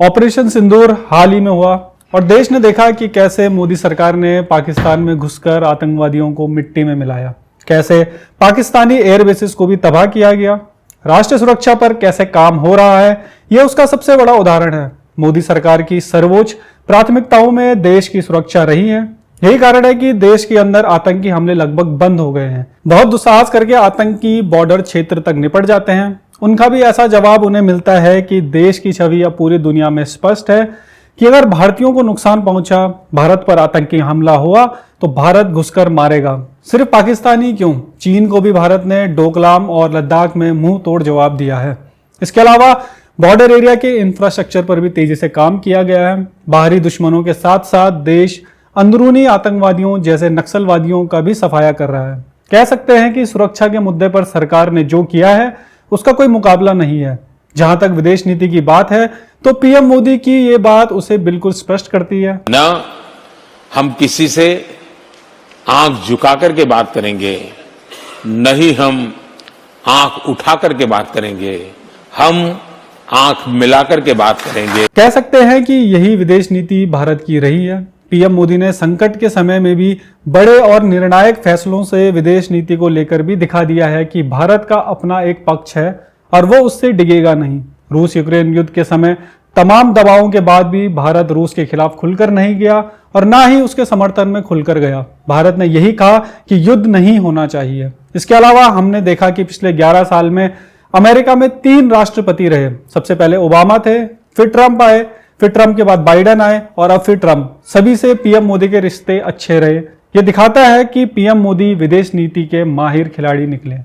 Operation सिंदूर हाल ही में हुआ और देश ने देखा कि कैसे मोदी सरकार ने पाकिस्तान में घुसकर आतंकवादियों को मिट्टी में मिलाया, कैसे पाकिस्तानी एयर बेसिस को भी तबाह किया गया। राष्ट्रीय सुरक्षा पर कैसे काम हो रहा है, यह उसका सबसे बड़ा उदाहरण है। मोदी सरकार की सर्वोच्च प्राथमिकताओं में देश की सुरक्षा रही है। यही कारण है कि देश के अंदर आतंकी हमले लगभग बंद हो गए हैं। बहुत दुस्साहस करके आतंकी बॉर्डर क्षेत्र तक निपट जाते हैं। उनका भी ऐसा जवाब उन्हें मिलता है कि देश की छवि अब पूरी दुनिया में स्पष्ट है कि अगर भारतीयों को नुकसान पहुंचा, भारत पर आतंकी हमला हुआ तो भारत घुसकर मारेगा। सिर्फ पाकिस्तान ही क्यों, चीन को भी भारत ने डोकलाम और लद्दाख में मुंह तोड़ जवाब दिया है। इसके अलावा बॉर्डर एरिया के इंफ्रास्ट्रक्चर पर भी तेजी से काम किया गया है। बाहरी दुश्मनों के साथ साथ देश अंदरूनी आतंकवादियों जैसे नक्सलवादियों का भी सफाया कर रहा है। कह सकते हैं कि सुरक्षा के मुद्दे पर सरकार ने जो किया है उसका कोई मुकाबला नहीं है। जहां तक विदेश नीति की बात है तो पीएम मोदी की ये बात उसे बिल्कुल स्पष्ट करती है। न हम किसी से आंख झुका करके बात करेंगे, न ही हम आंख उठा करके बात करेंगे, हम आंख मिला करके बात करेंगे। कह सकते हैं कि यही विदेश नीति भारत की रही है। पीएम मोदी ने संकट के समय में भी बड़े और निर्णायक फैसलों से विदेश नीति को लेकर भी दिखा दिया है कि भारत का अपना एक पक्ष है और वो उससे डिगेगा नहीं। रूस यूक्रेन युद्ध के समय तमाम दबावों के बाद भी भारत रूस के खिलाफ खुलकर नहीं गया और ना ही उसके समर्थन में खुलकर गया। भारत ने यही कहा कि युद्ध नहीं होना चाहिए। इसके अलावा हमने देखा कि पिछले 11 साल में अमेरिका में 3 राष्ट्रपति रहे। सबसे पहले ओबामा थे, फिर ट्रंप आए, फिर ट्रंप के बाद बाइडेन आए और अब फिर ट्रंप। सभी से पीएम मोदी के रिश्ते अच्छे रहे। यह दिखाता है कि पीएम मोदी विदेश नीति के माहिर खिलाड़ी निकले।